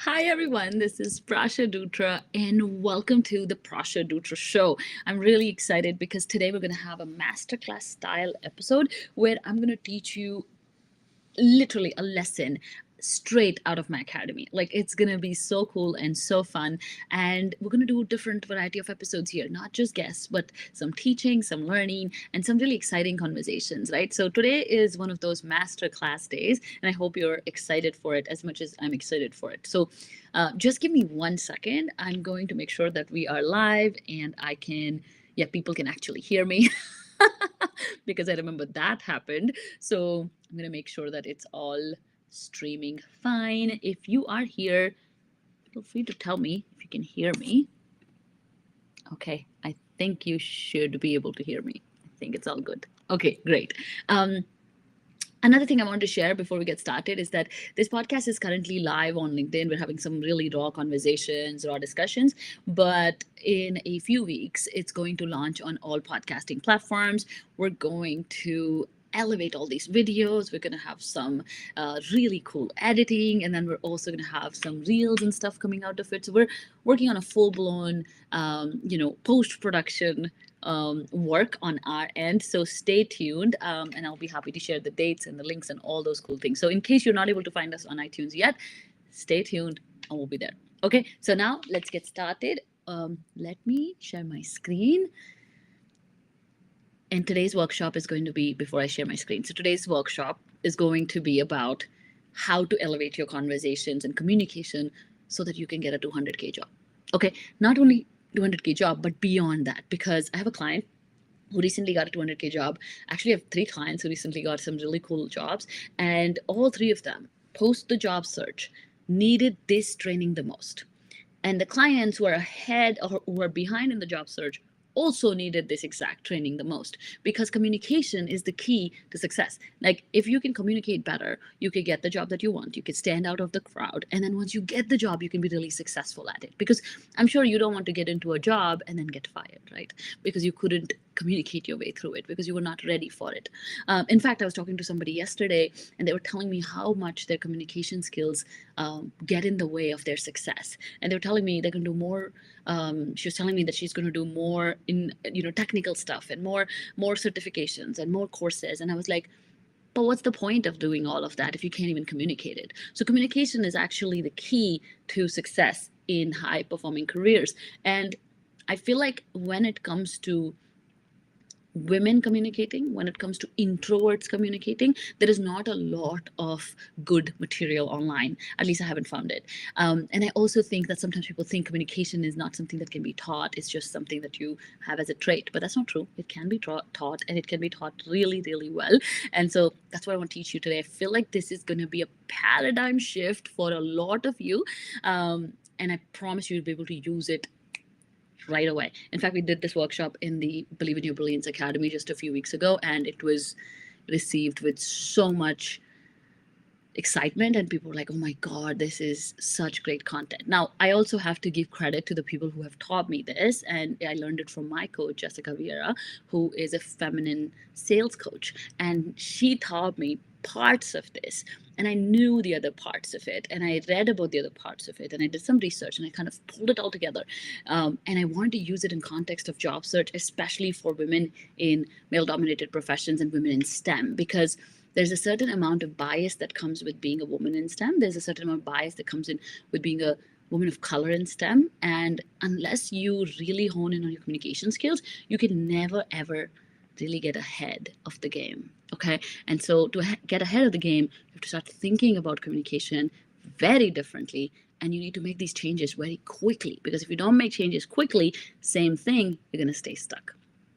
Hi everyone, this is Prasha Dutra and welcome to the Prasha Dutra Show. I'm really excited because today we're going to have a masterclass style episode where I'm going to teach you literally a lesson straight out of my academy. Like, it's gonna be so cool and so fun, and we're gonna do a different variety of episodes here, not just guests but some teaching, some learning, and some really exciting conversations, right? So today is one of those master class days, and I hope you're excited for it as much as I'm excited for it. So just give me 1 second. I'm going to make sure that we are live and I can, yeah, people can actually hear me. Because I remember that happened. So I'm going to make sure that it's all streaming fine. If you are here, feel free to tell me if you can hear me. Okay, I think you should be able to hear me. I think it's all good. Okay, great. Another thing I want to share before we get started is that this podcast is currently live on LinkedIn. We're having some really raw conversations, raw discussions, but in a few weeks, it's going to launch on all podcasting platforms. We're going to elevate all these videos. We're going to have some really cool editing, and then we're also going to have some reels and stuff coming out of it. So we're working on a full-blown post-production work on our end. So stay tuned, and I'll be happy to share the dates and the links and all those cool things. So in case you're not able to find us on iTunes yet, stay tuned and we'll be there. Okay, so now let's get started. Let me share my screen. And today's workshop is going to be, before I share my screen, so today's workshop is going to be about how to elevate your conversations and communication so that you can get a 200K job. Okay, not only 200K job, but beyond that, because I have a client who recently got a 200K job. Actually, I have 3 clients who recently got some really cool jobs, and all 3 of them, post the job search, needed this training the most. And the clients who are ahead or who are behind in the job search also needed this exact training the most, because communication is the key to success. Like, if you can communicate better, you can get the job that you want, you can stand out of the crowd, and then once you get the job, you can be really successful at it. Because I'm sure you don't want to get into a job and then get fired, right? Because you couldn't communicate your way through it, because you were not ready for it. In fact, I was talking to somebody yesterday and they were telling me how much their communication skills get in the way of their success. And they were telling me they're going to do more. She was telling me that she's going to do more in technical stuff and more certifications and more courses. And I was like, but what's the point of doing all of that if you can't even communicate it? So communication is actually the key to success in high performing careers. And I feel like when it comes to women communicating, when it comes to introverts communicating, there is not a lot of good material online. At least I haven't found it. And I also think that sometimes people think communication is not something that can be taught. It's just something that you have as a trait. But that's not true. It can be taught, and it can be taught really, really well. And so that's what I want to teach you today. I feel like this is going to be a paradigm shift for a lot of you. And I promise you'll be able to use it right away. In fact, we did this workshop in the Believe in Your Brilliance Academy just a few weeks ago, and it was received with so much excitement, and people were like, oh my god, this is such great content. Now, I also have to give credit to the people who have taught me this, and I learned it from my coach, Jessica Vieira, who is a feminine sales coach, and she taught me parts of this, and I knew the other parts of it, and I read about the other parts of it, and I did some research, and I kind of pulled it all together. And I wanted to use it in context of job search, especially for women in male dominated professions and women in STEM, because there's a certain amount of bias that comes with being a woman in STEM. There's a certain amount of bias that comes in with being a woman of color in STEM. And unless you really hone in on your communication skills, you can never, ever really get ahead of the game. Okay. And so to get ahead of the game, you have to start thinking about communication very differently. And you need to make these changes very quickly, because if you don't make changes quickly, same thing, you're going to stay stuck.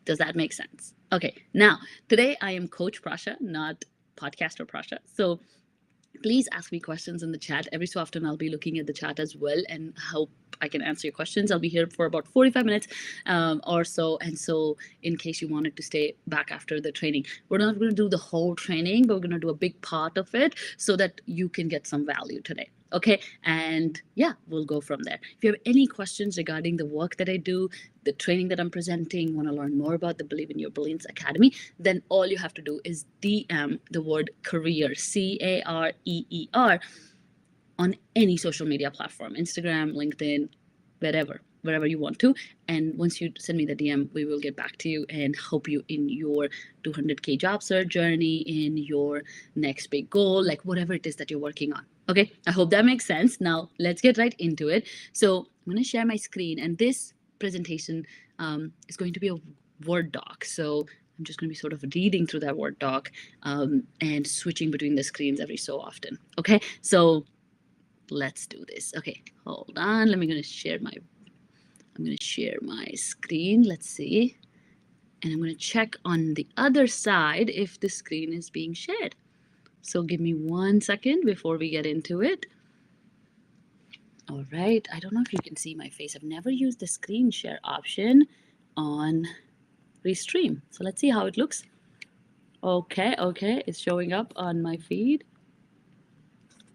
Does that make sense? Okay. Now, today I am Coach Prasha, not podcaster Prasha. So please ask me questions in the chat. Every so often I'll be looking at the chat as well and hope I can answer your questions. I'll be here for about 45 minutes or so. And so in case you wanted to stay back after the training, we're not going to do the whole training, but we're going to do a big part of it so that you can get some value today. Okay. And yeah, we'll go from there. If you have any questions regarding the work that I do, the training that I'm presenting, want to learn more about the Believe in Your Brilliance Academy, then all you have to do is DM the word career, CAREER, on any social media platform, Instagram, LinkedIn, wherever you want to. And once you send me the DM, we will get back to you and help you in your 200K job search journey, in your next big goal, like whatever it is that you're working on. Okay, I hope that makes sense. Now let's get right into it. So I'm going to share my screen, and this presentation is going to be a Word doc. So I'm just going to be sort of reading through that Word doc and switching between the screens every so often. Okay, so let's do this. Okay, hold on. I'm going to share my screen. Let's see. And I'm going to check on the other side if the screen is being shared. So give me 1 second before we get into it. All right. I don't know if you can see my face. I've never used the screen share option on Restream. So let's see how it looks. Okay. It's showing up on my feed.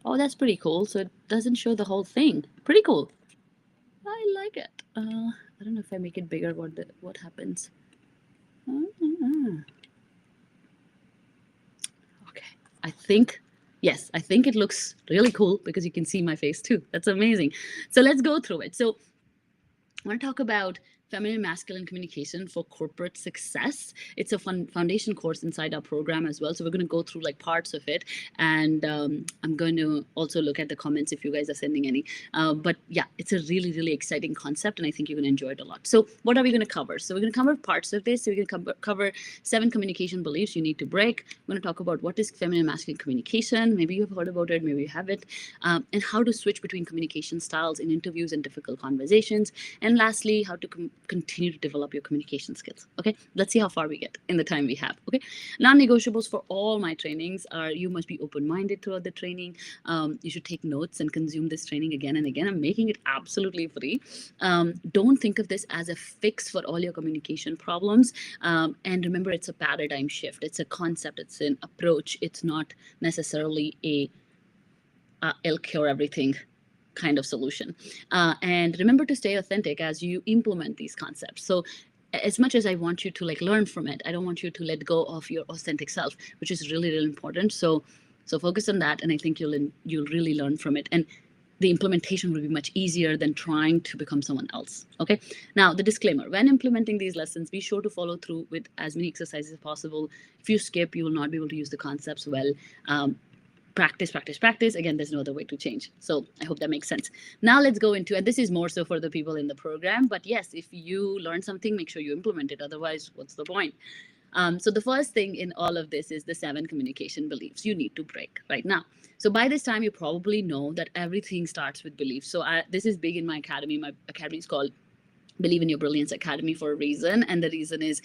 Oh, that's pretty cool. So it doesn't show the whole thing. Pretty cool. I like it. I don't know if I make it bigger, what happens. Okay, I think it looks really cool because you can see my face too. That's amazing. So let's go through it. So I want to talk about feminine masculine communication for corporate success. It's a fun foundation course inside our program as well. So we're going to go through like parts of it, and I'm going to also look at the comments if you guys are sending any. But yeah, it's a really exciting concept, and I think you're going to enjoy it a lot. So what are we going to cover? So we're going to cover parts of this. So we're going to cover 7 communication beliefs you need to break. We're going to talk about what is feminine masculine communication. Maybe you've heard about it, maybe you haven't, and how to switch between communication styles in interviews and difficult conversations. And lastly, how to continue to develop your communication skills. Okay, let's see how far we get in the time we have. Okay, non-negotiables for all my trainings are: you must be open-minded throughout the training. You should take notes and consume this training again and again. I'm making it absolutely free. Don't think of this as a fix for all your communication problems. And remember, it's a paradigm shift. It's a concept. It's an approach. It's not necessarily a it'll cure everything kind of solution. And remember to stay authentic as you implement these concepts. So as much as I want you to like learn from it, I don't want you to let go of your authentic self, which is really important. So focus on that, and I think you'll really learn from it. And the implementation will be much easier than trying to become someone else. Okay. Now, the disclaimer: when implementing these lessons, be sure to follow through with as many exercises as possible. If you skip, you will not be able to use the concepts well. Practice. Again, there's no other way to change. So I hope that makes sense. Now let's go into, and this is more so for the people in the program, but yes, if you learn something, make sure you implement it. Otherwise, what's the point? So the first thing in all of this is the 7 communication beliefs you need to break right now. So by this time, you probably know that everything starts with beliefs. So this is big in my academy. My academy is called Believe in Your Brilliance Academy for a reason. And the reason is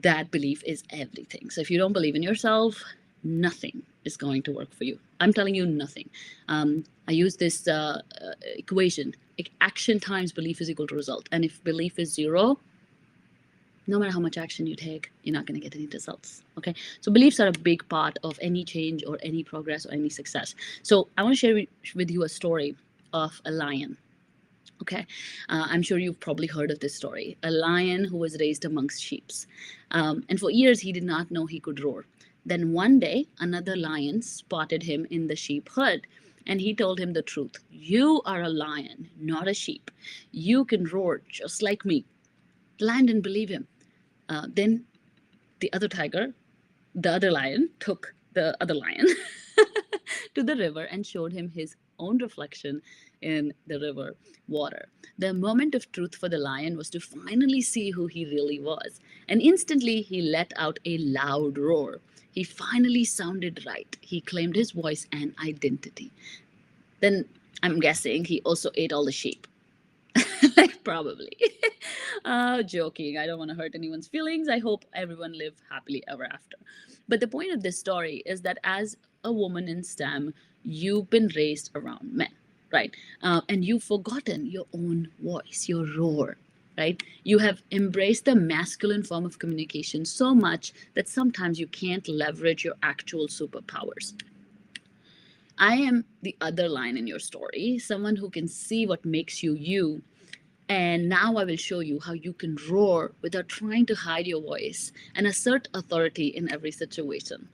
that belief is everything. So if you don't believe in yourself, nothing is going to work for you. I'm telling you, nothing. I use this equation: action times belief is equal to result. And if belief is 0, no matter how much action you take, you're not going to get any results. Okay, so beliefs are a big part of any change or any progress or any success. So I want to share with you a story of a lion. Okay, I'm sure you've probably heard of this story. A lion who was raised amongst sheep, and for years he did not know he could roar. Then one day, another lion spotted him in the sheep herd, and he told him the truth. You are a lion, not a sheep. You can roar just like me. The lion didn't believe him. Then the other lion took the other lion to the river and showed him his own reflection in the river water. The moment of truth for the lion was to finally see who he really was. And instantly he let out a loud roar. He finally sounded right. He claimed his voice and identity. Then I'm guessing he also ate all the sheep. Like, probably. Joking. I don't want to hurt anyone's feelings. I hope everyone live happily ever after. But the point of this story is that as a woman in STEM, you've been raised around men, right? And you've forgotten your own voice, your roar, right? You have embraced the masculine form of communication so much that sometimes you can't leverage your actual superpowers. I am the other line in your story, someone who can see what makes you you. And now I will show you how you can roar without trying to hide your voice and assert authority in every situation.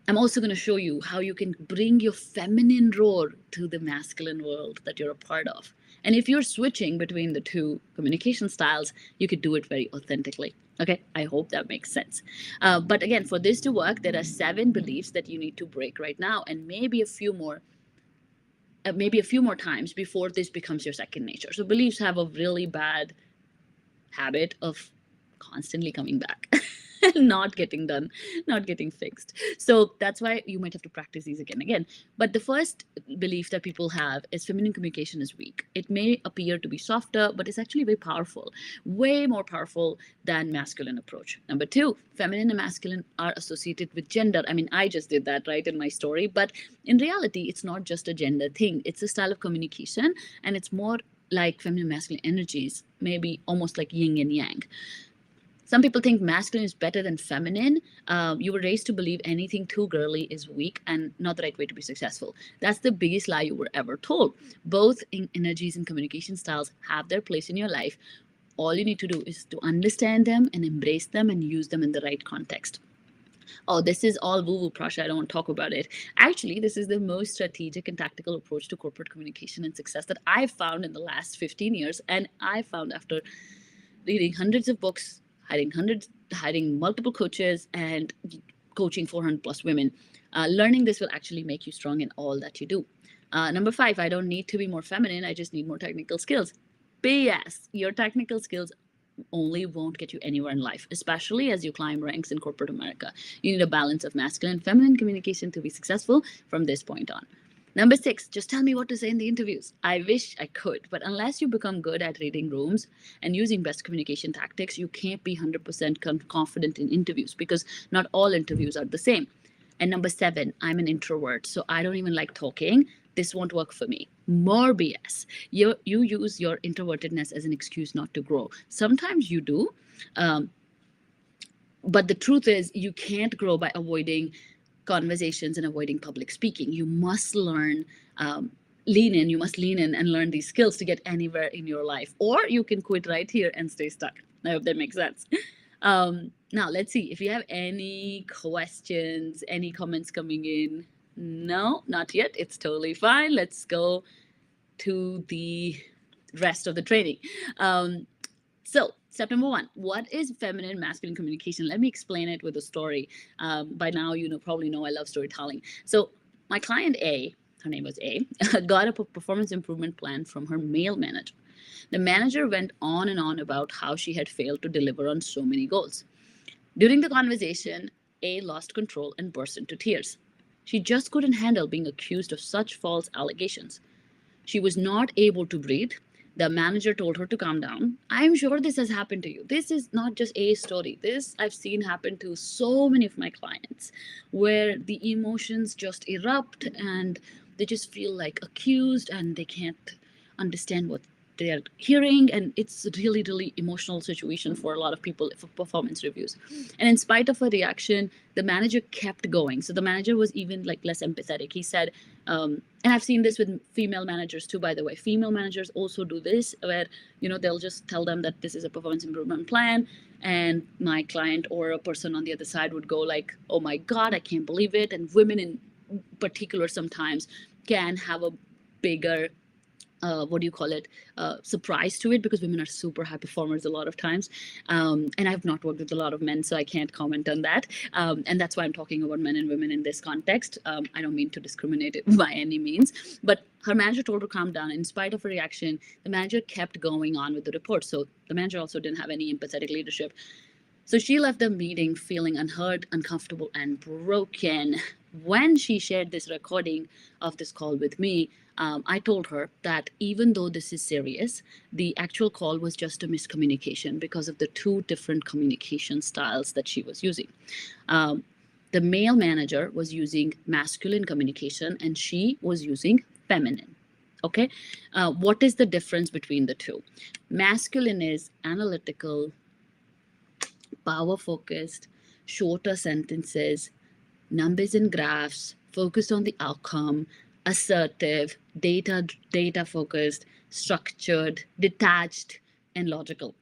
I'm also going to show you how you can bring your feminine roar to the masculine world that you're a part of. And if you're switching between the two communication styles, you could do it very authentically. Okay, I hope that makes sense. But again, for this to work, there are 7 beliefs that you need to break right now, and maybe a few more times before this becomes your second nature. So beliefs have a really bad habit of constantly coming back and not getting done, not getting fixed. So that's why you might have to practice these again and again. But the first belief that people have is feminine communication is weak. It may appear to be softer, but it's actually very powerful, way more powerful than masculine approach. Number 2, feminine and masculine are associated with gender. I mean, I just did that right in my story, but in reality, it's not just a gender thing. It's a style of communication, and it's more like feminine masculine energies, maybe almost like yin and yang. Some people think masculine is better than feminine. You were raised to believe anything too girly is weak and not the right way to be successful. That's the biggest lie you were ever told. Both energies and communication styles have their place in your life. All you need to do is to understand them and embrace them and use them in the right context. Oh, this is all woo woo, Prasha. I don't want to talk about it. Actually, this is the most strategic and tactical approach to corporate communication and success that I've found in the last 15 years. And I found after reading hundreds of books, hiring multiple coaches, and coaching 400 plus women. Learning this will actually make you strong in all that you do. Number 5, I don't need to be more feminine. I just need more technical skills. BS. Your technical skills only won't get you anywhere in life, especially as you climb ranks in corporate America. You need a balance of masculine and feminine communication to be successful from this point on. Number 6, just tell me what to say in the interviews. I wish I could, but unless you become good at reading rooms and using best communication tactics, you can't be 100% confident in interviews, because not all interviews are the same. And number 7, I'm an introvert, so I don't even like talking. This won't work for me. More BS. You use your introvertedness as an excuse not to grow. Sometimes you do, but the truth is you can't grow by avoiding conversations and avoiding public speaking. You must learn, you must lean in and learn these skills to get anywhere in your life. Or you can quit right here and stay stuck. I hope that makes sense. Now, let's see if you have any questions, any comments coming in. No, not yet. It's totally fine. Let's go to the rest of the training. So, step number 1, what is feminine masculine communication? Let me explain it with a story. By now, probably know I love storytelling. So, my client A, her name was A, got a performance improvement plan from her male manager. The manager went on and on about how she had failed to deliver on so many goals. During the conversation, A lost control and burst into tears. She just couldn't handle being accused of such false allegations. She was not able to breathe. The manager told her to calm down. I'm sure this has happened to you. This is not just a story. This I've seen happen to so many of my clients, where the emotions just erupt and they just feel like accused and they can't understand what they're hearing, and it's a really, really emotional situation for a lot of people for performance reviews. And in spite of her reaction, the manager kept going. So the manager was even like less empathetic. He said, and I've seen this with female managers too, by the way. Female managers also do this, where they'll just tell them that this is a performance improvement plan, and my client or a person on the other side would go like, oh my God, I can't believe it. And women in particular sometimes can have a bigger surprise to it, because women are super high performers a lot of times. And I've not worked with a lot of men, so I can't comment on that. And that's why I'm talking about men and women in this context. I don't mean to discriminate it by any means, but her manager told her to calm down. In spite of her reaction, the manager kept going on with the report. So the manager also didn't have any empathetic leadership. So she left the meeting feeling unheard, uncomfortable, and broken. When she shared this recording of this call with me, I told her that even though this is serious, the actual call was just a miscommunication because of the 2 different communication styles that she was using. The male manager was using masculine communication and she was using feminine. Okay, what is the difference between the 2? Masculine is analytical, power focused, shorter sentences, numbers and graphs, focused on the outcome, assertive, data focused, structured, detached, and logical.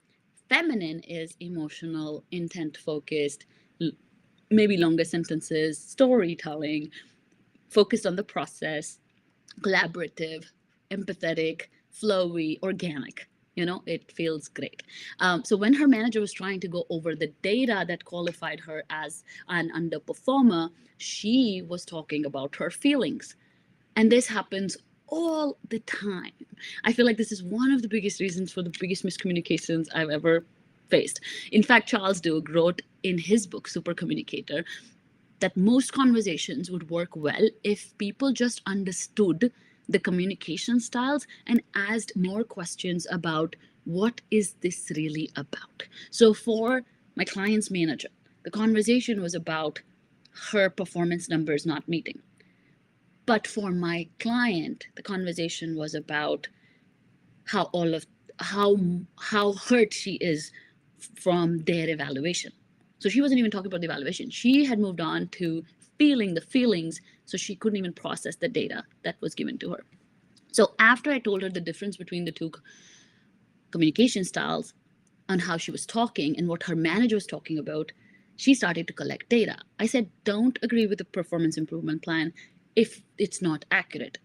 Feminine is emotional, intent focused, maybe longer sentences, storytelling, focused on the process, collaborative, empathetic, flowy, organic. It feels great. So when her manager was trying to go over the data that qualified her as an underperformer, she was talking about her feelings. And this happens all the time. I feel like this is one of the biggest reasons for the biggest miscommunications I've ever faced. In fact, Charles Duhigg wrote in his book, Super Communicator, that most conversations would work well if people just understood the communication styles and asked more questions about what is this really about. So for my client's manager, the conversation was about her performance numbers not meeting. But for my client, the conversation was about how all of how hurt she is from their evaluation. So she wasn't even talking about the evaluation. She had moved on to feeling the feelings, so she couldn't even process the data that was given to her. So after I told her the difference between the two communication styles on how she was talking and what her manager was talking about, she started to collect data. I said, don't agree with the performance improvement plan if it's not accurate.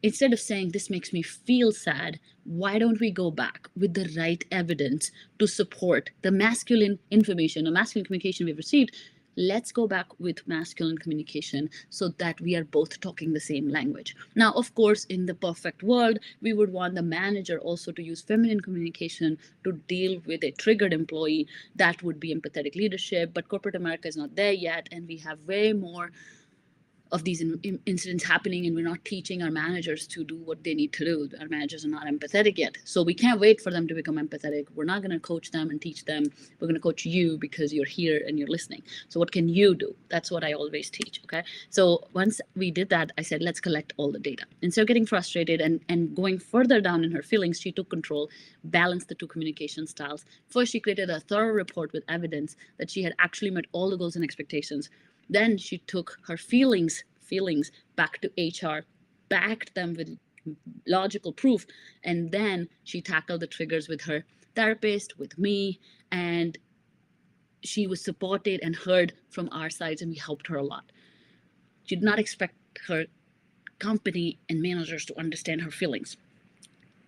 Instead of saying this makes me feel sad, why don't we go back with the right evidence to support the masculine information or masculine communication we've received? Let's go back with masculine communication so that we are both talking the same language. Now, of course, in the perfect world, we would want the manager also to use feminine communication to deal with a triggered employee. That would be empathetic leadership, but corporate America is not there yet, and we have way more of these incidents happening, and we're not teaching our managers to do what they need to do. Our managers are not empathetic yet, so we can't wait for them to become empathetic. We're not going to coach them and teach them. We're going to coach you because you're here and you're listening. So what can you do? That's what I always teach. Okay, so once we did that, I said, let's collect all the data. Instead of getting frustrated and going further down in her feelings, she took control, balanced the two communication styles. First, she created a thorough report with evidence that she had actually met all the goals and expectations. Then she took her feelings back to HR, backed them with logical proof, and then she tackled the triggers with her therapist, with me, and she was supported and heard from our sides, and we helped her a lot. She did not expect her company and managers to understand her feelings.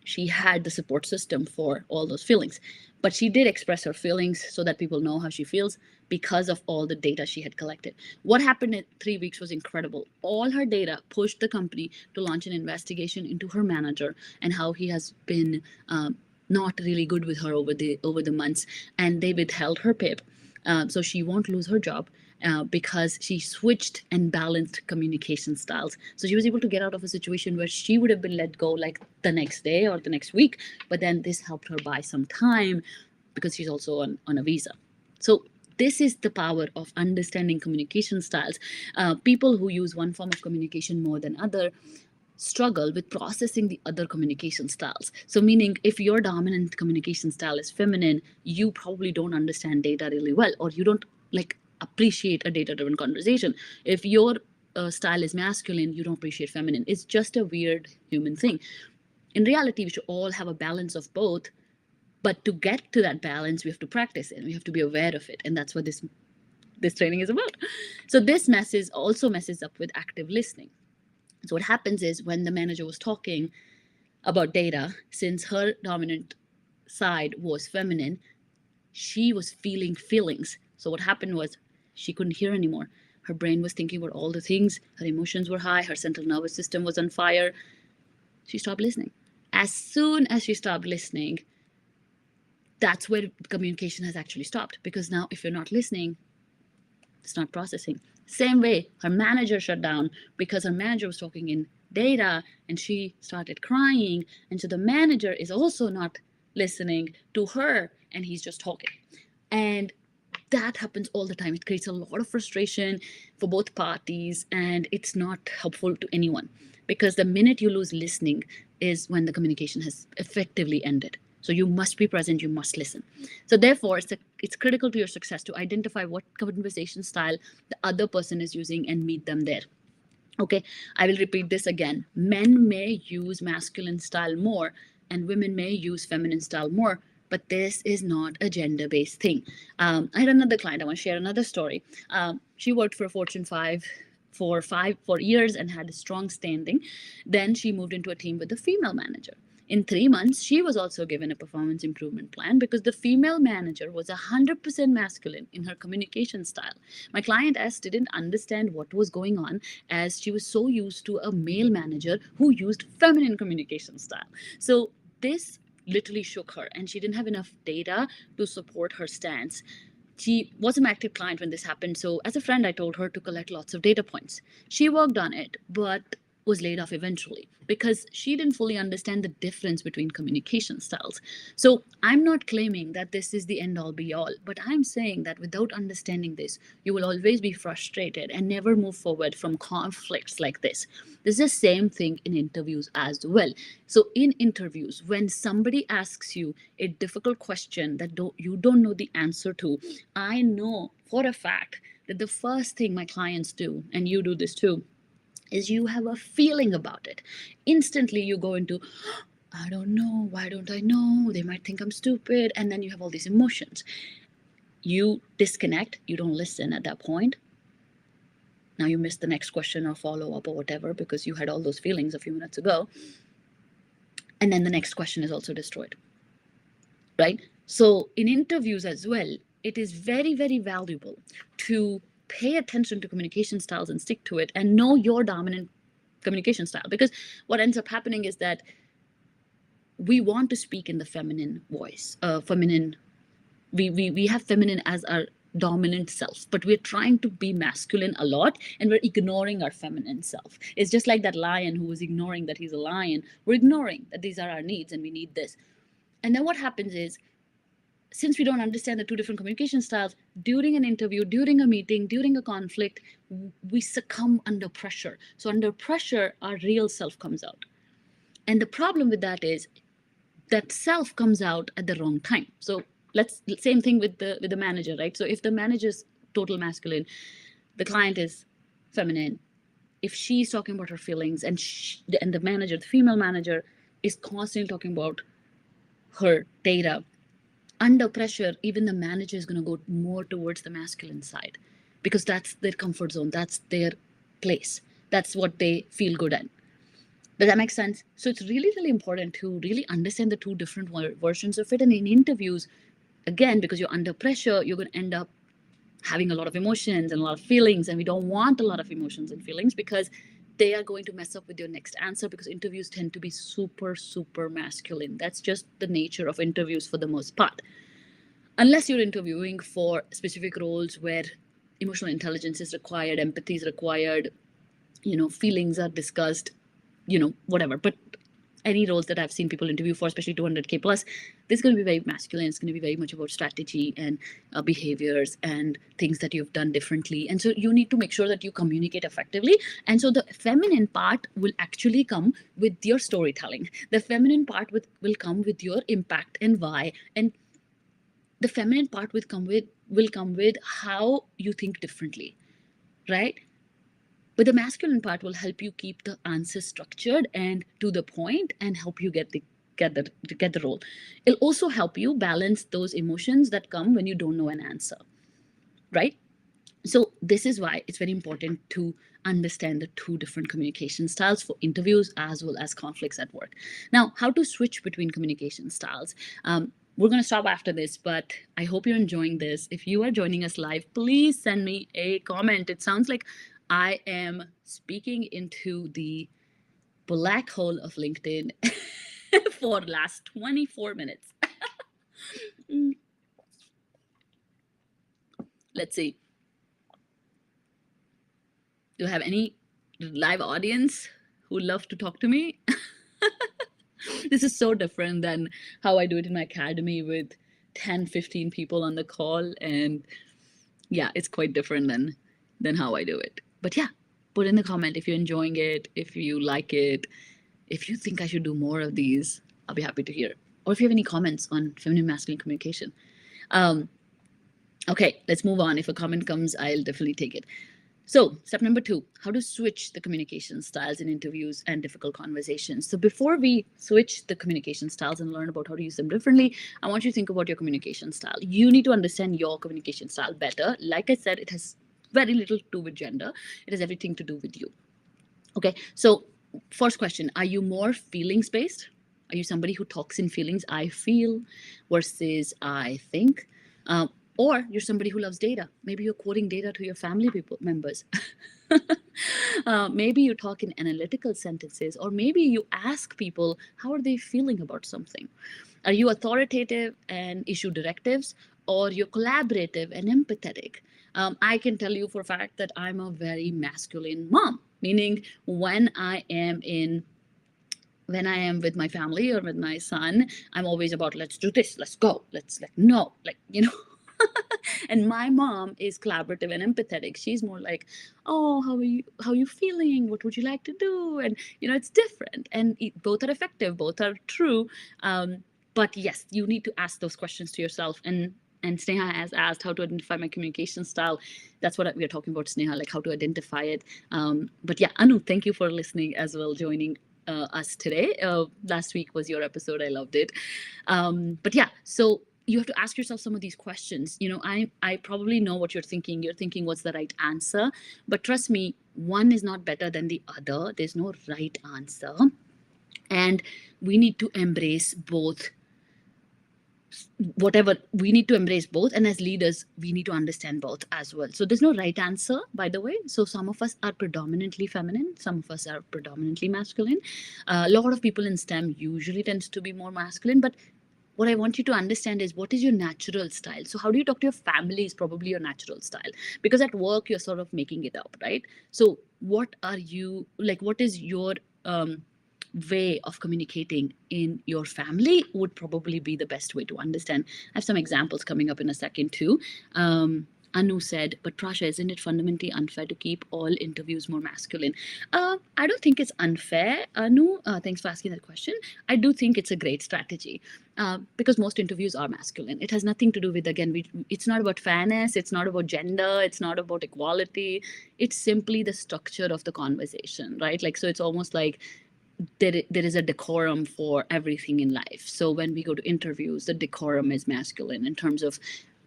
She had the support system for all those feelings, but she did express her feelings so that people know how she feels because of all the data she had collected. What happened in 3 weeks was incredible. All her data pushed the company to launch an investigation into her manager and how he has been not really good with her over the months, and they withheld her PIP, so she won't lose her job. Because she switched and balanced communication styles. So she was able to get out of a situation where she would have been let go like the next day or the next week, but then this helped her buy some time because she's also on a visa. So this is the power of understanding communication styles. People who use one form of communication more than other struggle with processing the other communication styles. So meaning if your dominant communication style is feminine, you probably don't understand data really well, or you don't appreciate a data-driven conversation. If your style is masculine, you don't appreciate feminine. It's just a weird human thing. In reality, we should all have a balance of both, but to get to that balance, we have to practice it and we have to be aware of it. And that's what this training is about. So this also messes up with active listening. So what happens is when the manager was talking about data, since her dominant side was feminine, she was feeling feelings. So what happened was she couldn't hear anymore. Her brain was thinking about all the things. Her emotions were high. Her central nervous system was on fire. She stopped listening. As soon as she stopped listening, that's where communication has actually stopped. Because now if you're not listening, it's not processing. Same way, her manager shut down because her manager was talking in data and she started crying. And so the manager is also not listening to her and he's just talking. And that happens all the time. It creates a lot of frustration for both parties and it's not helpful to anyone, because the minute you lose listening is when the communication has effectively ended. So you must be present, you must listen. So therefore, it's critical to your success to identify what conversation style the other person is using and meet them there. Okay, I will repeat this again. Men may use masculine style more and women may use feminine style more, But this is not a gender-based thing. I had another client. I want to share another story. She worked for a Fortune 5 for years and had a strong standing. Then she moved into a team with a female manager. In 3 months, she was also given a performance improvement plan because the female manager was 100% masculine in her communication style. My client S didn't understand what was going on as she was so used to a male manager who used feminine communication style. So this literally shook her, and she didn't have enough data to support her stance. She was an active client when this happened, so as a friend, I told her to collect lots of data points. She worked on it, but was laid off eventually because she didn't fully understand the difference between communication styles. So I'm not claiming that this is the end all be all, but I'm saying that without understanding this, you will always be frustrated and never move forward from conflicts like this. This is the same thing in interviews as well. So in interviews, when somebody asks you a difficult question that you don't know the answer to, I know for a fact that the first thing my clients do, and you do this too, is you have a feeling about it. Instantly you go into, I don't know, why don't I know? They might think I'm stupid. And then you have all these emotions. You disconnect, you don't listen at that point. Now you miss the next question or follow up or whatever because you had all those feelings a few minutes ago. And then the next question is also destroyed, right? So in interviews as well, it is very, very valuable to pay attention to communication styles and stick to it and know your dominant communication style, because what ends up happening is that we want to speak in the feminine voice, we have feminine as our dominant self, but we're trying to be masculine a lot and we're ignoring our feminine self. It's just like that lion who was ignoring that he's a lion. We're ignoring that these are our needs and we need this. And then what happens is, since we don't understand the two different communication styles, during an interview, during a meeting, during a conflict, we succumb under pressure. So under pressure, our real self comes out. And the problem with that is that self comes out at the wrong time. So same thing with the manager, right? So if the manager's total masculine, the client is feminine. If she's talking about her feelings and the manager, the female manager, is constantly talking about her data, under pressure, even the manager is going to go more towards the masculine side because that's their comfort zone. That's their place. That's what they feel good at. Does that make sense? So it's really, really important to really understand the two different versions of it. And in interviews, again, because you're under pressure, you're going to end up having a lot of emotions and a lot of feelings. And we don't want a lot of emotions and feelings because they are going to mess up with your next answer, because interviews tend to be super, super masculine. That's just the nature of interviews for the most part. Unless you're interviewing for specific roles where emotional intelligence is required, empathy is required, feelings are discussed, whatever. But any roles that I've seen people interview for, especially 200K plus, this is going to be very masculine. It's going to be very much about strategy and behaviors and things that you've done differently. And so you need to make sure that you communicate effectively. And so the feminine part will actually come with your storytelling. The feminine part will come with your impact and why. And the feminine part will come with how you think differently, right? But the masculine part will help you keep the answer structured and to the point and help you get the role. It'll also help you balance those emotions that come when you don't know an answer, right? So this is why it's very important to understand the two different communication styles for interviews as well as conflicts at work. Now, how to switch between communication styles. We're going to stop after this, but I hope you're enjoying this. If you are joining us live, please send me a comment. It sounds like I am speaking into the black hole of LinkedIn for the last 24 minutes. Let's see. Do I have any live audience who would love to talk to me? This is so different than how I do it in my academy with 10, 15 people on the call. And yeah, it's quite different than how I do it. But yeah, put in the comment if you're enjoying it, if you like it, if you think I should do more of these, I'll be happy to hear. Or if you have any comments on feminine masculine communication. Okay, let's move on. If a comment comes, I'll definitely take it. So, step number 2, how to switch the communication styles in interviews and difficult conversations. So, before we switch the communication styles and learn about how to use them differently, I want you to think about your communication style. You need to understand your communication style better. Like I said, it has very little to do with gender, it has everything to do with you. Okay, so first question, are you more feelings based? Are you somebody who talks in feelings? I feel versus I think. Or you're somebody who loves data. Maybe you're quoting data to your family people members. Maybe you talk in analytical sentences, or maybe you ask people how are they feeling about something. Are you authoritative and issue directives, or you're collaborative and empathetic? I can tell you for a fact that I'm a very masculine mom, meaning when I am with my family or with my son, I'm always about let's do this, let's go, let's like no, like and my mom is collaborative and empathetic. She's more like, oh, how are you feeling? What would you like to do? And it's different, and both are effective, both are true. But yes, you need to ask those questions to yourself. And Sneha has asked how to identify my communication style. That's what we are talking about, Sneha, like how to identify it. But yeah, Anu, thank you for listening as well, joining us today. Last week was your episode. I loved it. But yeah, so you have to ask yourself some of these questions. I probably know what you're thinking. You're thinking, what's the right answer? But trust me, one is not better than the other. There's no right answer. And we need to embrace both. Whatever, we need to embrace both, and as leaders we need to understand both as well. So there's no right answer, by the way. So some of us are predominantly feminine, some of us are predominantly masculine. A lot of people in STEM usually tends to be more masculine, but what I want you to understand is what is your natural style. So how do you talk to your family is probably your natural style, because at work you're sort of making it up, right? So what are you like, what is your way of communicating in your family would probably be the best way to understand. I have some examples coming up in a second too. Anu said, but Prasha, isn't it fundamentally unfair to keep all interviews more masculine? I don't think it's unfair, Anu. Thanks for asking that question. I do think it's a great strategy because most interviews are masculine. It has nothing to do with, again, it's not about fairness, it's not about gender, it's not about equality. It's simply the structure of the conversation, right? Like, so it's almost like there is a decorum for everything in life. So when we go to interviews, the decorum is masculine in terms of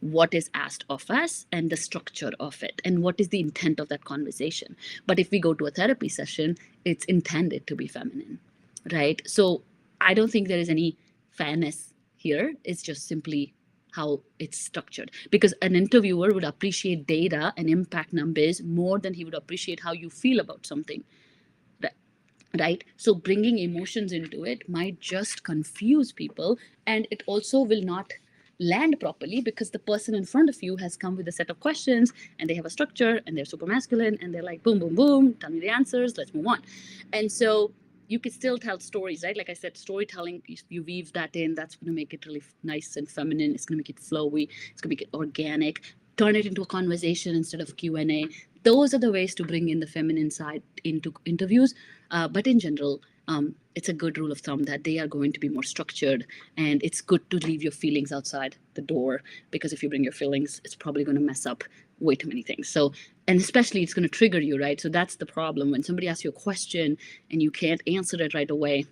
what is asked of us and the structure of it and what is the intent of that conversation. But if we go to a therapy session, it's intended to be feminine, right? So I don't think there is any fairness here. It's just simply how it's structured, because an interviewer would appreciate data and impact numbers more than he would appreciate how you feel about something, right? So bringing emotions into it might just confuse people, and it also will not land properly because the person in front of you has come with a set of questions and they have a structure and they're super masculine and they're like boom boom boom, tell me the answers, let's move on. And so you could still tell stories, right? Like I said, storytelling, if you weave that in, that's going to make it really nice and feminine. It's going to make it flowy, it's going to make it organic, turn it into a conversation instead of Q&A. Those are the ways to bring in the feminine side into interviews. But in general, it's a good rule of thumb that they are going to be more structured, and it's good to leave your feelings outside the door, because if you bring your feelings, it's probably going to mess up way too many things. So, and especially it's going to trigger you, right? So that's the problem. When somebody asks you a question and you can't answer it right away,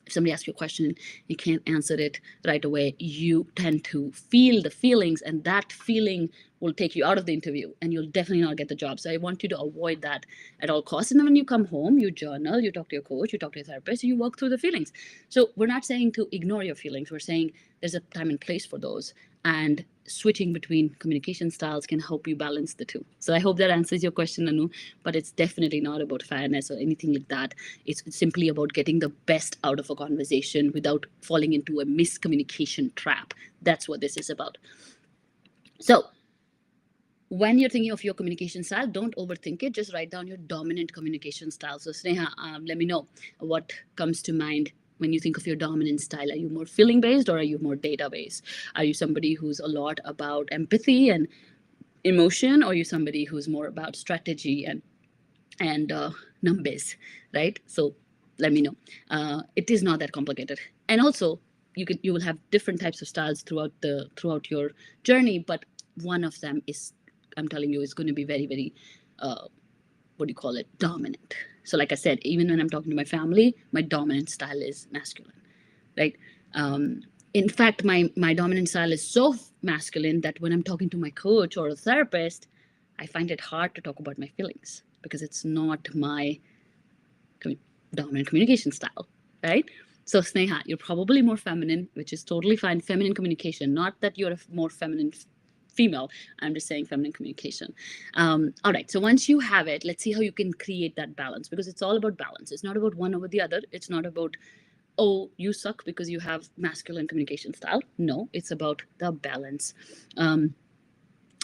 if somebody asks you a question, you can't answer it right away, you tend to feel the feelings, and that feeling will take you out of the interview and you'll definitely not get the job. So I want you to avoid that at all costs. And then when you come home, you journal, you talk to your coach, you talk to your therapist, you work through the feelings. So we're not saying to ignore your feelings. We're saying there's a time and place for those. And switching between communication styles can help you balance the two. So I hope that answers your question, Anu, but it's definitely not about fairness or anything like that. It's simply about getting the best out of a conversation without falling into a miscommunication trap. That's what this is about. So when you're thinking of your communication style, don't overthink it. Just write down your dominant communication style. So Sneha, let me know what comes to mind when you think of your dominant style. Are you more feeling based or are you more data based? Are you somebody who's a lot about empathy and emotion, or are you somebody who's more about strategy and numbers, right? So let me know. It is not that complicated. And also you will have different types of styles throughout your journey, but one of them is, I'm telling you, is going to be very, very what do you call it, dominant. So like I said, even when I'm talking to my family, my dominant style is masculine, right? um, in fact, my dominant style is so masculine that when I'm talking to my coach or a therapist, I find it hard to talk about my feelings because it's not my commu- dominant communication style, right? So Sneha, you're probably more feminine, which is totally fine. Feminine communication, not that you're a more feminine female. I'm just saying feminine communication. All right. So once you have it, let's see how you can create that balance, because it's all about balance. It's not about one over the other. It's not about, oh, you suck because you have masculine communication style. No, it's about the balance. Um,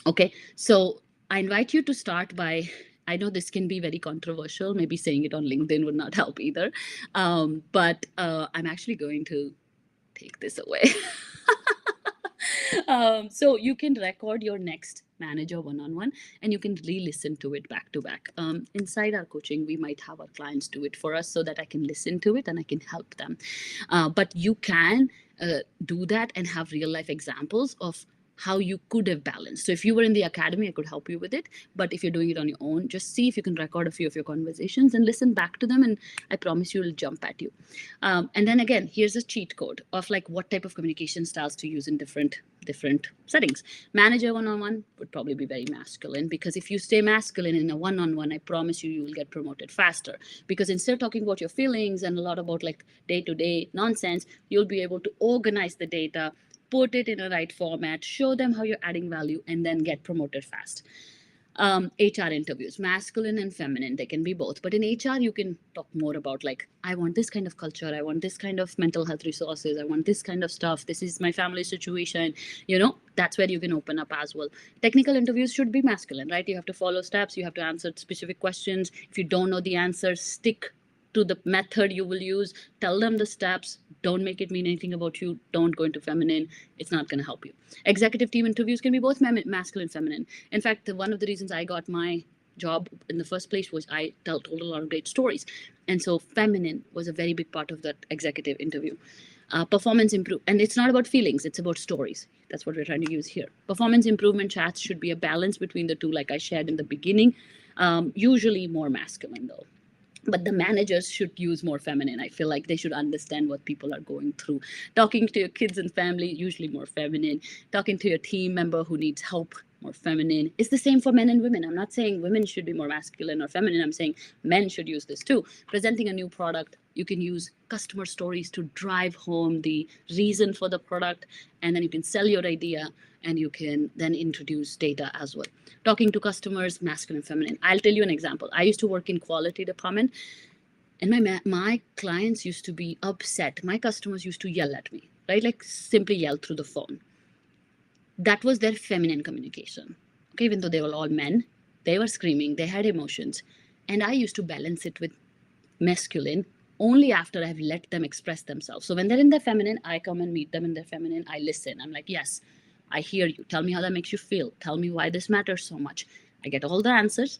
okay. So I invite you to start by, I know this can be very controversial. Maybe saying it on LinkedIn would not help either. But I'm actually going to take this away. So you can record your next manager one-on-one, and you can re-listen to it back to back. Inside our coaching, we might have our clients do it for us so that I can listen to it and I can help them. But you can do that and have real life examples of how you could have balanced. So if you were in the academy, I could help you with it. But if you're doing it on your own, just see if you can record a few of your conversations and listen back to them, and I promise you it'll jump at you. And then again, here's a cheat code of like what type of communication styles to use in different settings. Manager one-on-one would probably be very masculine, because if you stay masculine in a one-on-one, I promise you, you will get promoted faster, because instead of talking about your feelings and a lot about like day-to-day nonsense, you'll be able to organize the data, put it in a right format, show them how you're adding value, and then get promoted fast. HR interviews, masculine and feminine, they can be both. But in HR, you can talk more about like, I want this kind of culture, I want this kind of mental health resources, I want this kind of stuff, this is my family situation. That's where you can open up as well. Technical interviews should be masculine, right? You have to follow steps, you have to answer specific questions. If you don't know the answer, stick to the method you will use, tell them the steps, don't make it mean anything about you, don't go into feminine, it's not going to help you. Executive team interviews can be both masculine and feminine. In fact, one of the reasons I got my job in the first place was I told a lot of great stories, and so feminine was a very big part of that executive interview. Performance improve, and it's not about feelings, it's about stories. That's what we're trying to use here. Performance improvement chats should be a balance between the two, like I shared in the beginning. Usually more masculine though, but the managers should use more feminine. I feel like they should understand what people are going through. Talking to your kids and family, usually more feminine. Talking to your team member who needs help, more feminine. It's the same for men and women. I'm not saying women should be more masculine or feminine. I'm saying men should use this too. Presenting a new product, you can use customer stories to drive home the reason for the product, and then you can sell your idea, and you can then introduce data as well. Talking to customers, masculine, feminine. I'll tell you an example. I used to work in quality department, and my clients used to be upset. My customers used to yell at me, right? Like simply yell through the phone. That was their feminine communication. Okay, even though they were all men, they were screaming, they had emotions. And I used to balance it with masculine only after I've let them express themselves. So when they're in their feminine, I come and meet them in their feminine. I listen. I'm like, yes, I hear you. Tell me how that makes you feel. Tell me why this matters so much. I get all the answers.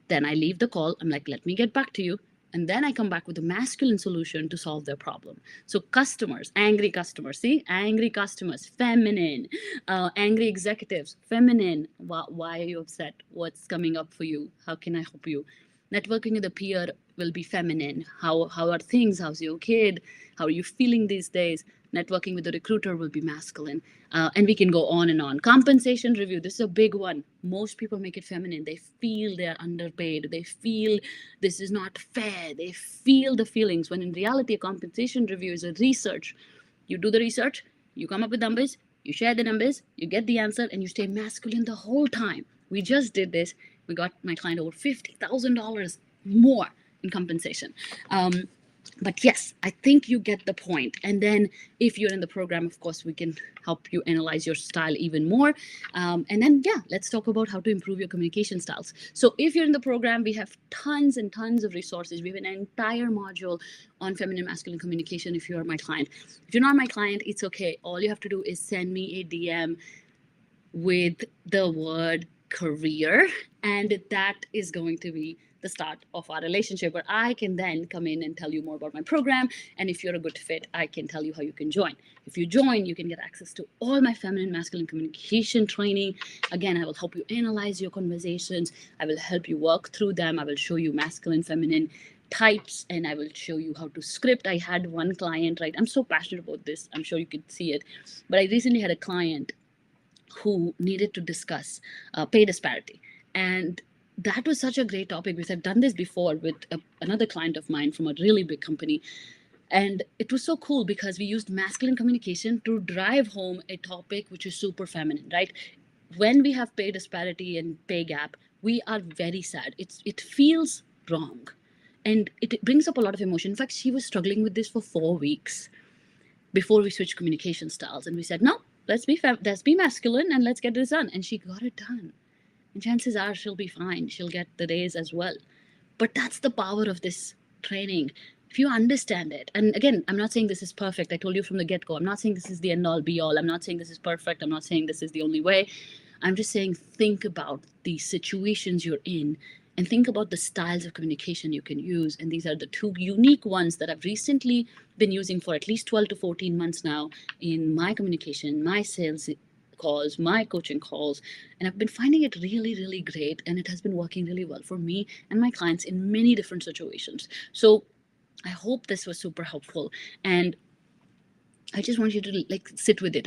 Then I leave the call. I'm like, let me get back to you. And then I come back with a masculine solution to solve their problem. So customers, angry customers, see, angry customers, feminine, angry executives, feminine. Why are you upset? What's coming up for you? How can I help you? Networking with a peer will be feminine. How are things? How's your kid? How are you feeling these days? Networking with a recruiter will be masculine. And we can go on and on. Compensation review, this is a big one. Most people make it feminine. They feel they're underpaid. They feel this is not fair. They feel the feelings, when in reality, a compensation review is a research. You do the research, you come up with numbers, you share the numbers, you get the answer, and you stay masculine the whole time. We just did this. We got my client over $50,000 more in compensation. But yes, I think you get the point. And then if you're in the program, of course, we can help you analyze your style even more. And then, yeah, let's talk about how to improve your communication styles. So if you're in the program, we have tons and tons of resources. We have an entire module on feminine masculine communication if you are my client. If you're not my client, it's okay. All you have to do is send me a DM with the word career, and that is going to be the the start of our relationship, where I can then come in and tell you more about my program. And if you're a good fit, I can tell you how you can join. If you join, you can get access to all my feminine masculine communication training. Again, I will help you analyze your conversations. I will help you work through them. I will show you masculine, feminine types, and I will show you how to script. I had one client, right? I'm so passionate about this. I'm sure you could see it. But I recently had a client who needed to discuss pay disparity. And that was such a great topic because I've done this before with another client of mine from a really big company. And it was so cool because we used masculine communication to drive home a topic which is super feminine, right? When we have pay disparity and pay gap, we are very sad. It feels wrong. And it brings up a lot of emotion. In fact, she was struggling with this for 4 weeks before we switched communication styles. And we said, no, let's be masculine and let's get this done. And she got it done. And chances are she'll be fine. She'll get the days as well. But that's the power of this training. If you understand it, and again, I'm not saying this is perfect. I told you from the get-go, I'm not saying this is the end all be all. I'm not saying this is perfect. I'm not saying this is the only way. I'm just saying think about the situations you're in and think about the styles of communication you can use. And these are the two unique ones that I've recently been using for at least 12 to 14 months now in my communication, my sales calls, my coaching calls. And I've been finding it really, really great. And it has been working really well for me and my clients in many different situations. So I hope this was super helpful. And I just want you to like sit with it.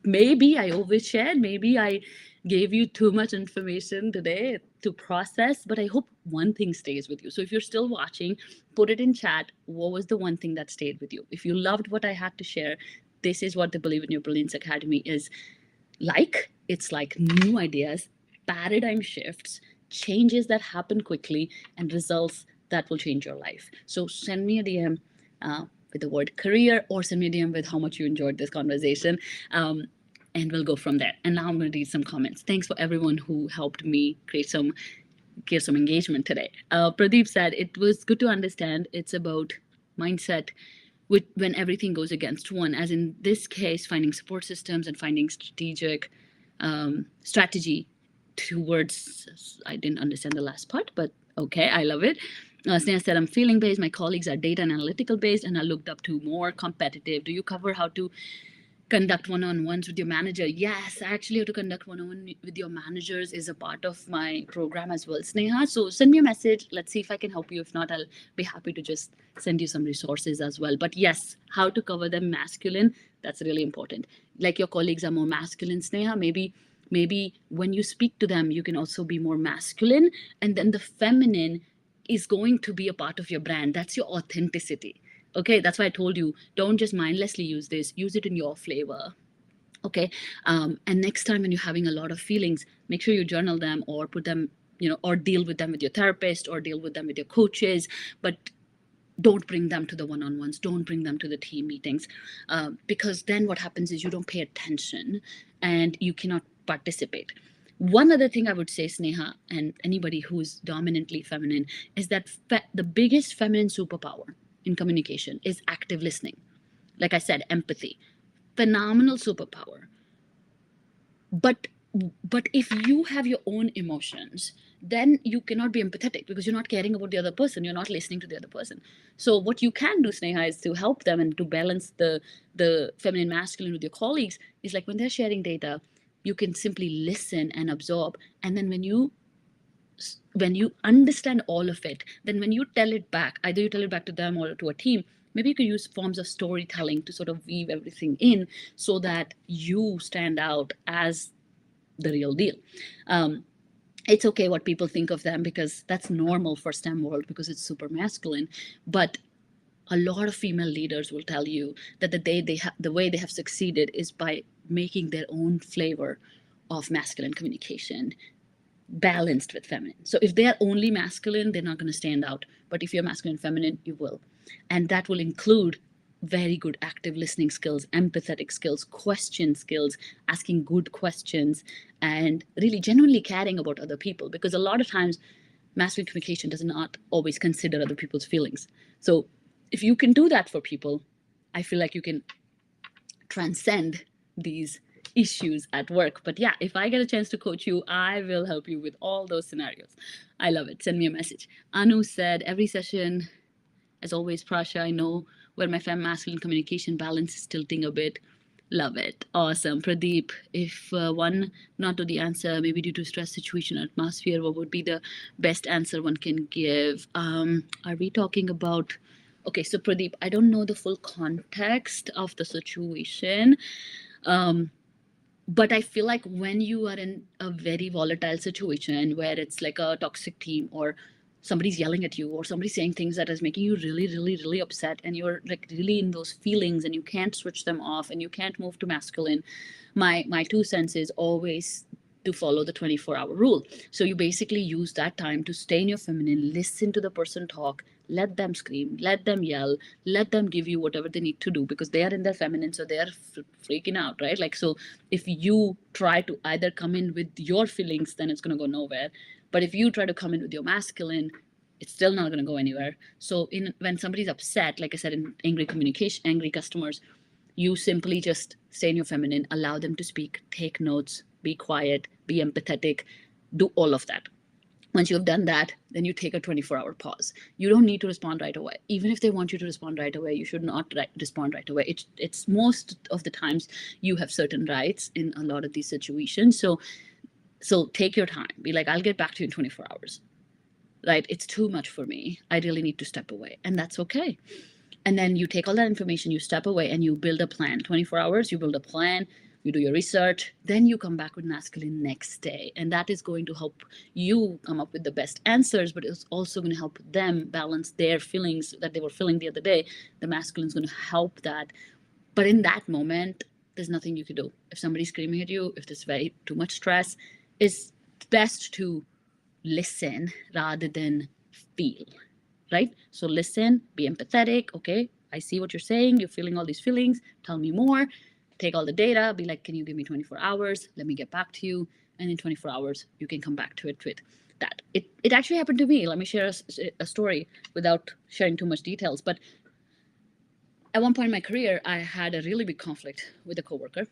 Maybe I overshared, maybe I gave you too much information today to process, but I hope one thing stays with you. So if you're still watching, put it in chat. What was the one thing that stayed with you? If you loved what I had to share, this is what the Believe in Your Brilliance Academy is like. It's like new ideas, paradigm shifts, changes that happen quickly, and results that will change your life. So send me a DM with the word career, or send me a DM with how much you enjoyed this conversation. And we'll go from there. And now I'm going to read some comments. Thanks for everyone who helped me get some engagement today. Pradeep said, it was good to understand it's about mindset when everything goes against one, as in this case, finding support systems and finding strategic strategy towards, I didn't understand the last part, but okay, I love it. Sneha said, I'm feeling based. My colleagues are data and analytical based, and I looked up to more competitive. Do you cover how to conduct one-on-ones with your manager? Yes, actually how to conduct one-on-one with your managers is a part of my program as well, Sneha. So send me a message. Let's see if I can help you. If not, I'll be happy to just send you some resources as well. But yes, how to cover them masculine, that's really important. Like your colleagues are more masculine, Sneha, maybe when you speak to them, you can also be more masculine, and then the feminine is going to be a part of your brand. That's your authenticity. Okay, that's why I told you, don't just mindlessly use this, use it in your flavor. Okay, and next time when you're having a lot of feelings, make sure you journal them or put them, or deal with them with your therapist or deal with them with your coaches, but don't bring them to the one-on-ones, don't bring them to the team meetings, because then what happens is you don't pay attention and you cannot participate. One other thing I would say, Sneha, and anybody who's dominantly feminine, is that the biggest feminine superpower in communication is active listening. Like I said, empathy, phenomenal superpower. But if you have your own emotions, then you cannot be empathetic because you're not caring about the other person. You're not listening to the other person. So what you can do, Sneha, is to help them and to balance the feminine masculine with your colleagues is like when they're sharing data, you can simply listen and absorb. And then when you understand all of it, then when you tell it back, either you tell it back to them or to a team, maybe you could use forms of storytelling to sort of weave everything in so that you stand out as the real deal. It's okay what people think of them because that's normal for STEM world because it's super masculine. But a lot of female leaders will tell you that the way they have succeeded is by making their own flavor of masculine communication balanced with feminine. So if they are only masculine, they're not going to stand out. But if you're masculine and feminine, you will. And that will include very good active listening skills, empathetic skills, question skills, asking good questions, and really genuinely caring about other people. Because a lot of times, masculine communication does not always consider other people's feelings. So if you can do that for people, I feel like you can transcend these issues at work. But yeah, if I get a chance to coach you, I will help you with all those scenarios. I love it. Send me a message. Anu said, every session, as always, Prasha, I know where my femme masculine communication balance is tilting a bit. Love it. Awesome. Pradeep, if one not to the answer, maybe due to stress situation atmosphere, what would be the best answer one can give? Are we talking about? Okay, so Pradeep, I don't know the full context of the situation. Um, but I feel like when you are in a very volatile situation where it's like a toxic team, or somebody's yelling at you, or somebody's saying things that is making you really, really, really upset, and you're like really in those feelings and you can't switch them off and you can't move to masculine, my 2 cents is always to follow the 24-hour rule. So you basically use that time to stay in your feminine, listen to the person talk, let them scream, let them yell, let them give you whatever they need to do, because they are in their feminine, so they are freaking out, right? Like, so if you try to either come in with your feelings, then it's going to go nowhere. But if you try to come in with your masculine, it's still not going to go anywhere. So when somebody's upset, like I said, in angry communication, angry customers, you simply just stay in your feminine, allow them to speak, take notes, be quiet, be empathetic, do all of that. Once you've done that, then you take a 24-hour pause. You don't need to respond right away. Even if they want you to respond right away, you should not respond right away. It's most of the times you have certain rights in a lot of these situations. So take your time. Be like, I'll get back to you in 24 hours. Right? It's too much for me. I really need to step away. And that's okay. And then you take all that information, you step away, and you build a plan. 24 hours, you build a plan, you do your research, then you come back with masculine next day. And that is going to help you come up with the best answers, but it's also going to help them balance their feelings that they were feeling the other day. The masculine is going to help that. But in that moment, there's nothing you can do. If somebody's screaming at you, if there's very too much stress, it's best to listen rather than feel. Right? So listen, be empathetic. Okay, I see what you're saying. You're feeling all these feelings. Tell me more. Take all the data. Be like, can you give me 24 hours? Let me get back to you. And in 24 hours, you can come back to it with that. It actually happened to me. Let me share a story without sharing too much details. But at one point in my career, I had a really big conflict with a coworker.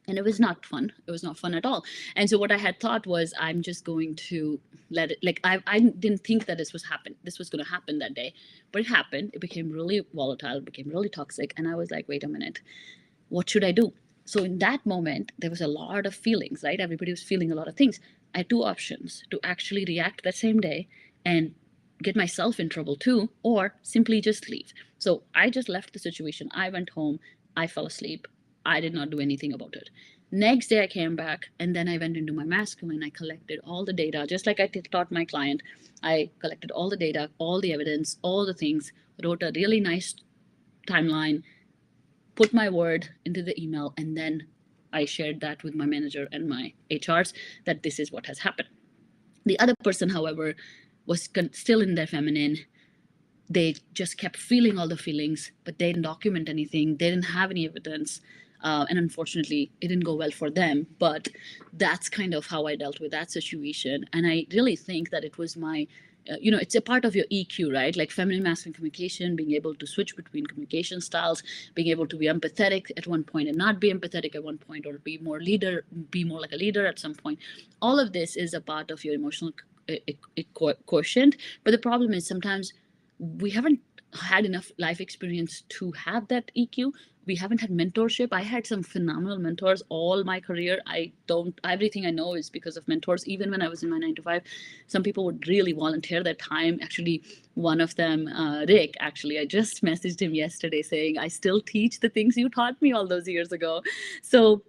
And it was not fun. It was not fun at all. And so what I had thought was, I'm just going to let it, like, I didn't think that this was going to happen that day, but it happened. It became really volatile, it became really toxic. And I was like, wait a minute, what should I do? So in that moment, there was a lot of feelings, right? Everybody was feeling a lot of things. I had two options: to actually react that same day and get myself in trouble too, or simply just leave. So I just left the situation. I went home, I fell asleep. I did not do anything about it. Next day I came back, and then I went into my masculine. I collected all the data, just like I taught my client. I collected all the data, all the evidence, all the things, wrote a really nice timeline, put my word into the email, and then I shared that with my manager and my HRs that this is what has happened. The other person, however, was still in their feminine. They just kept feeling all the feelings, but they didn't document anything. They didn't have any evidence. And unfortunately, it didn't go well for them. But that's kind of how I dealt with that situation. And I really think that it was my, it's a part of your EQ, right? Like feminine, masculine communication, being able to switch between communication styles, being able to be empathetic at one point and not be empathetic at one point, or be more like a leader at some point. All of this is a part of your emotional quotient. But the problem is sometimes we haven't had enough life experience to have that EQ. We haven't had mentorship. I had some phenomenal mentors all my career. Everything I know is because of mentors. Even when I was in my 9 to 5, some people would really volunteer their time. Actually, one of them, Rick, actually, I just messaged him yesterday saying, I still teach the things you taught me all those years ago. So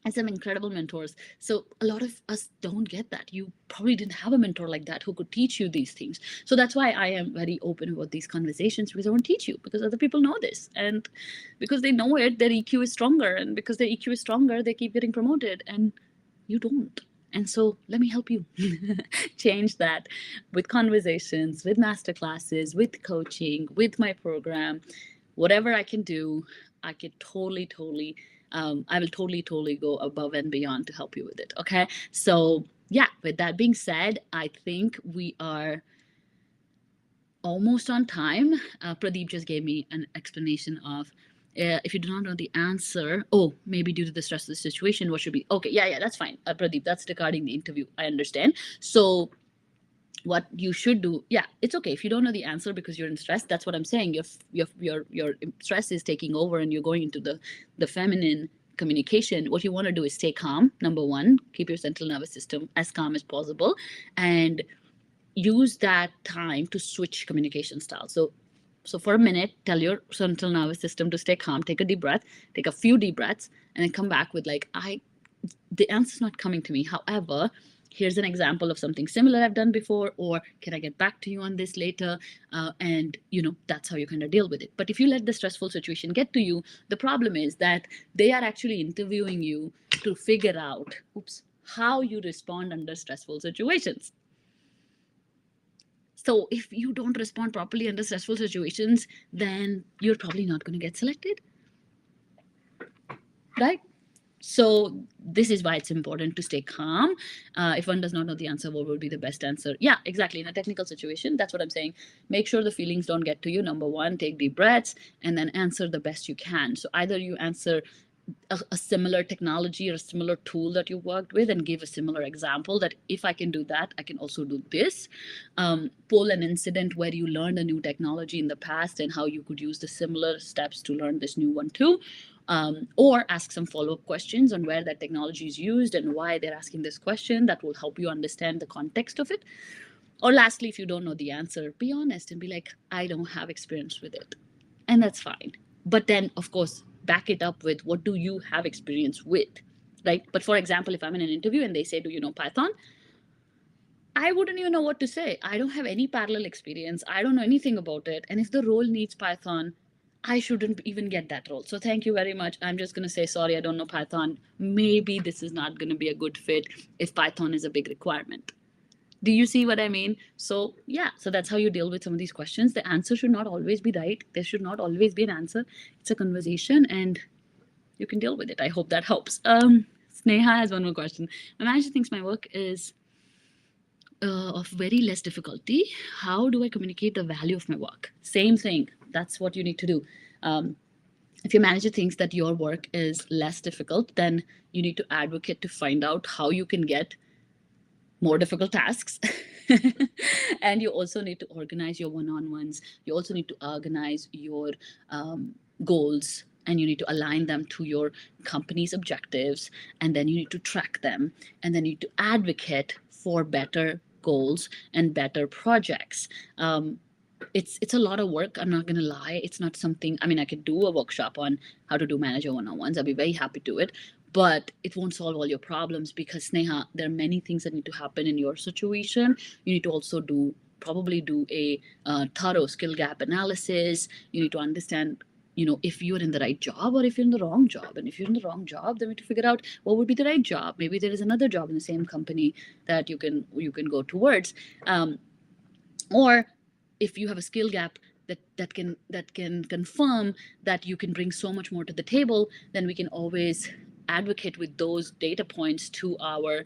and some incredible mentors. So a lot of us don't get that. You probably didn't have a mentor like that who could teach you these things. So that's why I am very open about these conversations, because I want to teach you, because other people know this, and because they know it, their EQ is stronger, and because their EQ is stronger, they keep getting promoted, and you don't. And so let me help you change that with conversations, with masterclasses, with coaching, with my program. Whatever I can do, I can totally I will totally go above and beyond to help you with it. Okay. So yeah, with that being said, I think we are almost on time. Pradeep just gave me an explanation of If you do not know the answer, oh, maybe due to the stress of the situation, what should be? Okay, yeah, that's fine. Pradeep, that's regarding the interview. I understand. So what you should do, yeah, it's okay if you don't know the answer because you're in stress. That's what I'm saying. Your stress is taking over and you're going into the feminine communication. What you want to do is stay calm. Number one, keep your central nervous system as calm as possible, and use that time to switch communication styles. So for a minute, tell your central nervous system to stay calm. Take a deep breath. Take a few deep breaths, and then come back with like, the answer's not coming to me. However, here's an example of something similar I've done before, or can I get back to you on this later? And that's how you kind of deal with it. But if you let the stressful situation get to you, the problem is that they are actually interviewing you to figure out, how you respond under stressful situations. So if you don't respond properly under stressful situations, then you're probably not going to get selected, right? So this is why it's important to stay calm. If one does not know the answer, what would be the best answer? Yeah, exactly. In a technical situation, that's what I'm saying. Make sure the feelings don't get to you. Number one, take deep breaths and then answer the best you can. So either you answer a similar technology or a similar tool that you worked with and give a similar example that if I can do that, I can also do this. Pull an incident where you learned a new technology in the past and how you could use the similar steps to learn this new one too. Or ask some follow-up questions on where that technology is used and why they're asking this question. That will help you understand the context of it. Or lastly, if you don't know the answer, be honest and be like, I don't have experience with it. And that's fine. But then, of course, back it up with what do you have experience with, right? But for example, if I'm in an interview and they say, do you know Python? I wouldn't even know what to say. I don't have any parallel experience. I don't know anything about it. And if the role needs Python, I shouldn't even get that role. So thank you very much. I'm just going to say, sorry, I don't know Python. Maybe this is not going to be a good fit if Python is a big requirement. Do you see what I mean? So yeah, so that's how you deal with some of these questions. The answer should not always be right. There should not always be an answer. It's a conversation and you can deal with it. I hope that helps. Sneha has one more question. My manager thinks my work is of very less difficulty. How do I communicate the value of my work? Same thing. That's what you need to do. If your manager thinks that your work is less difficult, then you need to advocate to find out how you can get more difficult tasks. And you also need to organize your one-on-ones. You also need to organize your goals, and you need to align them to your company's objectives, and then you need to track them, and then you need to advocate for better goals and better projects. It's a lot of work. I'm not going to lie. It's not something, I mean, I could do a workshop on how to do manager one-on-ones. I'd be very happy to do it, but it won't solve all your problems because Sneha, there are many things that need to happen in your situation. You need to also probably do a thorough skill gap analysis. You need to understand, if you're in the right job or if you're in the wrong job. And if you're in the wrong job, then we need to figure out what would be the right job. Maybe there is another job in the same company that you can go towards. Or if you have a skill gap that can confirm that you can bring so much more to the table, then we can always advocate with those data points to our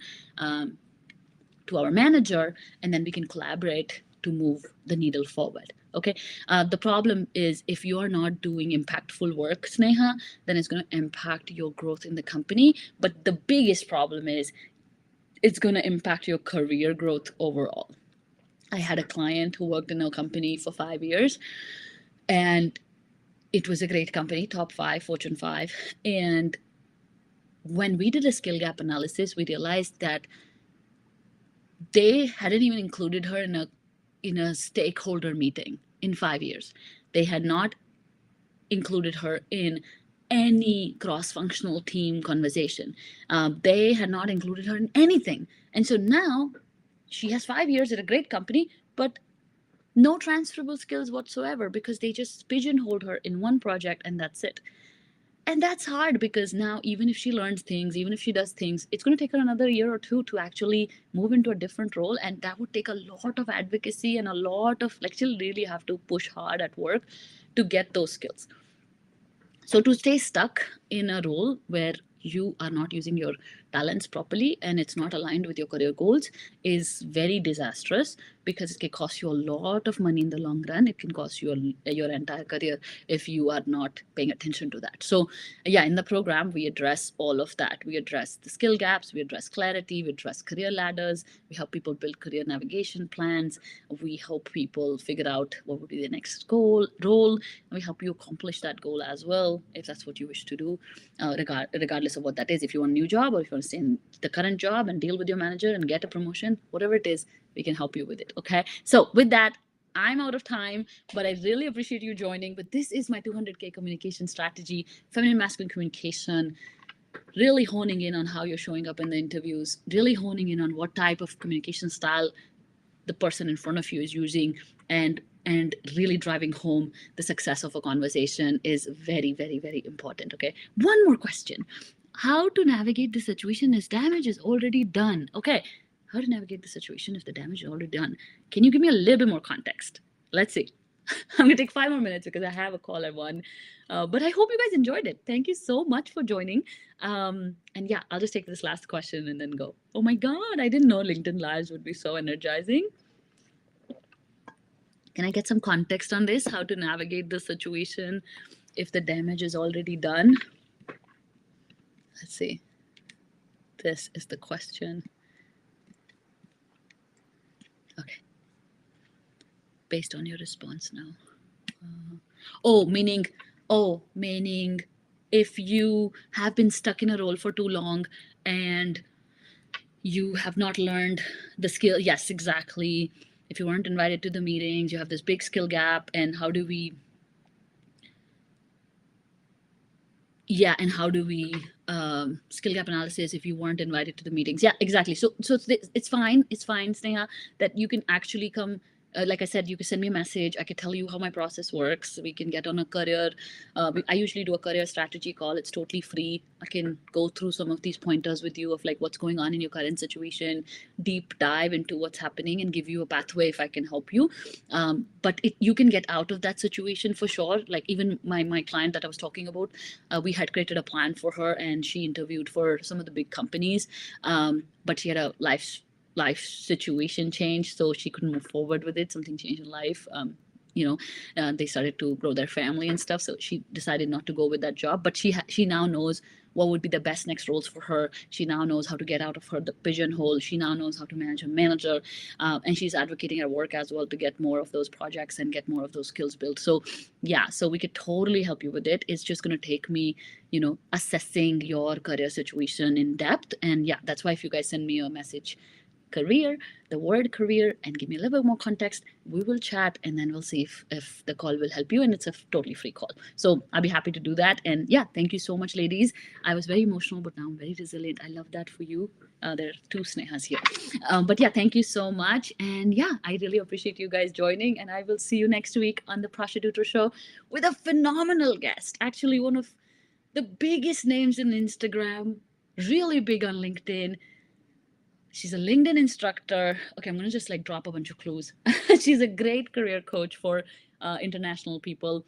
manager, and then we can collaborate to move the needle forward. Okay. The problem is if you are not doing impactful work, Sneha, then it's going to impact your growth in the company. But the biggest problem is it's going to impact your career growth overall. I had a client who worked in a company for 5 years, and it was a great company, top 5, Fortune 5. And when we did a skill gap analysis, we realized that they hadn't even included her in a stakeholder meeting in 5 years. They had not included her in any cross-functional team conversation. They had not included her in anything. And so now she has 5 years at a great company, but no transferable skills whatsoever because they just pigeonholed her in one project and that's it. And that's hard because now even if she learns things, even if she does things, it's going to take her another year or two to actually move into a different role. And that would take a lot of advocacy and a lot of, she'll really have to push hard at work to get those skills. So to stay stuck in a role where you are not using your talents properly and it's not aligned with your career goals is very disastrous, because it can cost you a lot of money in the long run. It can cost you your entire career if you are not paying attention to that. So yeah, in the program we address all of that. We address the skill gaps, we address clarity, we address career ladders, we help people build career navigation plans, we help people figure out what would be the next role, and we help you accomplish that goal as well if that's what you wish to do, regardless of what that is. If you want a new job, or if you want to stay in the current job and deal with your manager and get a promotion, whatever it is, we can help you with it. Okay, so with that, I'm out of time, but I really appreciate you joining. But this is my 200K communication strategy, feminine masculine communication, really honing in on how you're showing up in the interviews, really honing in on what type of communication style the person in front of you is using, and really driving home the success of a conversation is very, very, very important. Okay, one more question: how to navigate the situation if damage is already done? Okay, how to navigate the situation if the damage is already done? Can you give me a little bit more context? Let's see. I'm gonna take 5 more minutes because I have a call at 1. But I hope you guys enjoyed it. Thank you so much for joining. And yeah, I'll just take this last question and then go. Oh my God, I didn't know LinkedIn Lives would be so energizing. Can I get some context on this? How to navigate the situation if the damage is already done? Let's see. This is the question. Okay. Based on your response now. Meaning if you have been stuck in a role for too long and you have not learned the skill. Yes, exactly. If you weren't invited to the meetings, you have this big skill gap, and how do we skill gap analysis if you weren't invited to the meetings? Yeah, exactly. So it's fine, Sneha, that you can actually come. Like I said, you can send me a message. I can tell you how my process works. We can get on a career. I usually do a career strategy call. It's totally free. I can go through some of these pointers with you of like what's going on in your current situation, deep dive into what's happening, and give you a pathway if I can help you. But you can get out of that situation for sure. Like even my client that I was talking about, we had created a plan for her, and she interviewed for some of the big companies, but she had a life situation change, so she couldn't move forward with it. Something changed in life. They started to grow their family and stuff, so she decided not to go with that job. But she now knows what would be the best next roles for her. She now knows how to get out of the pigeonhole. She now knows how to manage a manager, and she's advocating at work as well to get more of those projects and get more of those skills built. So yeah, so we could totally help you with it. It's just going to take me assessing your career situation in depth. And yeah, that's why if you guys send me a message, career, the word career, and give me a little bit more context, we will chat, and then we'll see if the call will help you. And it's a totally free call, so I'll be happy to do that. And yeah, thank you so much, ladies. I was very emotional, but now I'm very resilient. I love that for you. There are 2 Snehas here. But yeah, thank you so much. And yeah, I really appreciate you guys joining, and I will see you next week on the Prasha Dutra Show with a phenomenal guest, actually one of the biggest names in Instagram, really big on LinkedIn. She's a LinkedIn instructor. Okay, I'm going to just like drop a bunch of clues. She's a great career coach for international people,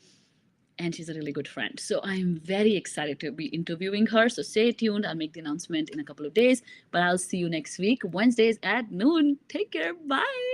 and she's a really good friend. So I'm very excited to be interviewing her. So stay tuned. I'll make the announcement in a couple of days, but I'll see you next week, Wednesdays at noon. Take care. Bye.